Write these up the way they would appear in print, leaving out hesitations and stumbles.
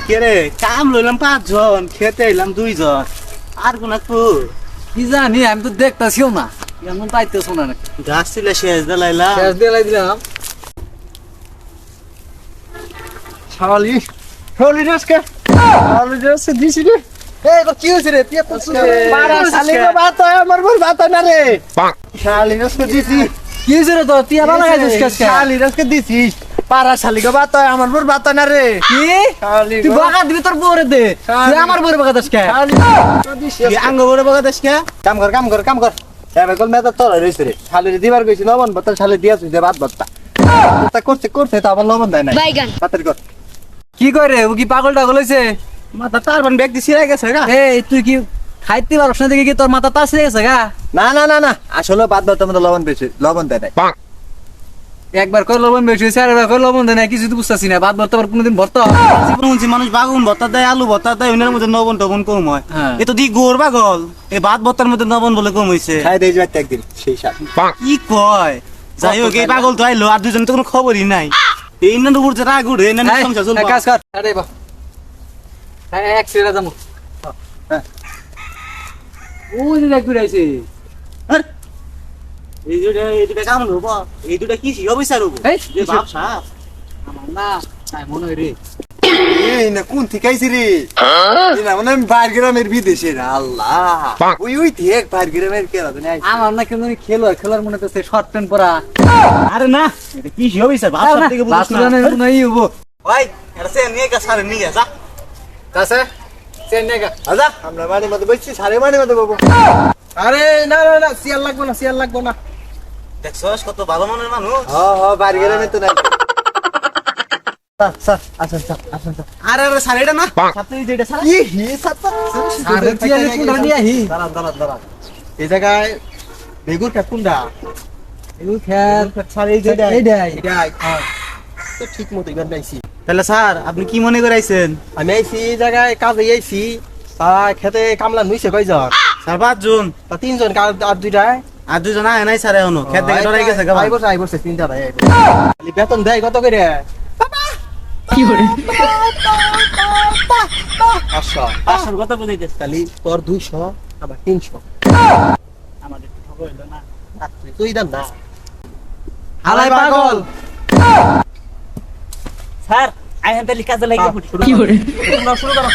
কে রে কাম লইলাম 5 জন খেতে এলাম 2 জন আর কোন একটু কি জানি আমি তো দেখতাছিও না এমন পাইতেছ না গাছ ছিল শেষ দিলাইলাম শেষ দিয়ে লাই দিলাম শালি শালি রেসকে শালি রেসকে দিছি রে এই তো কি হইছে রে তুই তো মারা শালি গো বাত আমার বল বাত না রে শালি রেসকে দিছি কি হইছে রে তো তুই আবার লাগাইছিস কাজকে শালি রেসকে দিছিস পারা শালি গো বাত আমার বল বাত না রে কি শালি তুই বাগা দিবি তোর বউরে দে তুই আমার বউরে বাগা দাস কে শালি তো দিছিস আঙ্গ বড় বাগাদাস কে কাম কর এবার কল মেটা তোর রইছে রে শালি দিবার কইছি লবণ বাত শালি দিয়াছিস দে বাত বাত তা করতে তা আবার লবণ দেয় না বাইগান তাড়াতাড়ি কর কি করে ও কি পাগল টাগল হইছে মাথা তারবান ব্যাগ দিছি রে গেছে গা এই তুই কি খাইতে পারছ না দেখি কি তোর মাথা তাস গেছে গা না আসলে বাত বাত মধ্যে লবণ বেশি লবণ দেয় না একবার কই লবণ বেশি হইছে আর একবার কই লবণ দেয় না কিছু তো বুঝতাছি না বাদ ভরতে আবার কোনদিন ভরতে হয় জীবন শুনছি মানুষ বাগুন ভর্তা দেয় আলু ভর্তা দেয় ওনার মধ্যে নবন টবন কম হয় হ্যাঁ। এ তো দি গোর বাগল এই ভাত ভর্তার মধ্যে নবন বলে কম হইছে খাই দেই যাইতে একদিন সেই সাথে কি কয় যাই হোক এই পাগল তো আইলো আর দুজন তো কোনো খবরই নাই এই না উপর যে রাগ উঠে না এই, সংসার চলবে এক কাজ কর আরে বা এক সেরা যামু হ্যাঁ। ওই যে একটু রাইছে আর এই দুটা কাম হবো এই দুটা কি শিখা বিচার হবো এই, যে বাপ সাপ আমার না তাই মনে হয় রে এই না কোন থেকে আইছি রে এই না মানে বাইর গ্রামের বিদেশে রে আল্লাহ ওই ঠিক বাইর গ্রামের কেরা তো নাই আমার না কেন খেলার মনে তো শর্ট প্যান্ট পরা আরে না এটা কি শিখা বিচার বাপ সাপ থেকে বুঝছ না বাসুরানের মনে হইবো ভাই এটা সে নিয়ে গা সারে নিয়ে যা কাছে চেন্নাইগা আজা আমরা বাড়ির মধ্যে বসছি সারে বাড়ির মধ্যে বাবু আরে না সিয়ার লাগবো না দেখছস কত ভালো মনের মানুষ বাইর গ্রামে তো নাই স্যার আসেন আরে আরে সারে এটা না সাথে যেটা সারে কি হি সাতা আরে তুই আগে কোনটা নিয়ে আহি দাঁড়ান এই জায়গায় বেগুর কাকুন্ডা এগুলো খেল স্যার এই যে এইটাই এটাই তো ঠিক মতো এবার নাইছি তাহলে স্যার আপনি কি মনে করে আইছেন আমি আইছি এই জায়গায় কাজে আইছি তা খেতে কামলা নুইছে কয়জন স্যার 5 জন তা 3 জন আর দুইটায় আর দুজন আয় নাই স্যার এখনো খেত থেকে ডরাই গেছে গা আইবছে তিনটা ভাই বেতন দেয় কত করে কি করে আচ্ছা 500 কত বুঝাইতেছ তাহলে তোর 200 আবার 300 আমাদের তো খবর হইলো না তুই দাম না হালাই পাগল স্যার আইন তাহলে কাজে লাগিয়ে ফুটি কি করে শুরু করো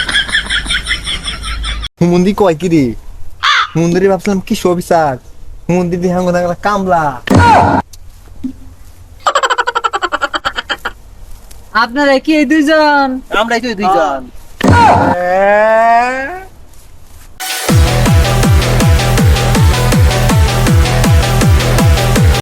হুমুন্দি কয় কি রে হুমুন্দি ভাবছিলাম কি সবিচার হুমুন্দি দিয়ে হাঙ্গ থাকলা কামলা আপনারা কি এই দুইজন আমরাই তো দুইজন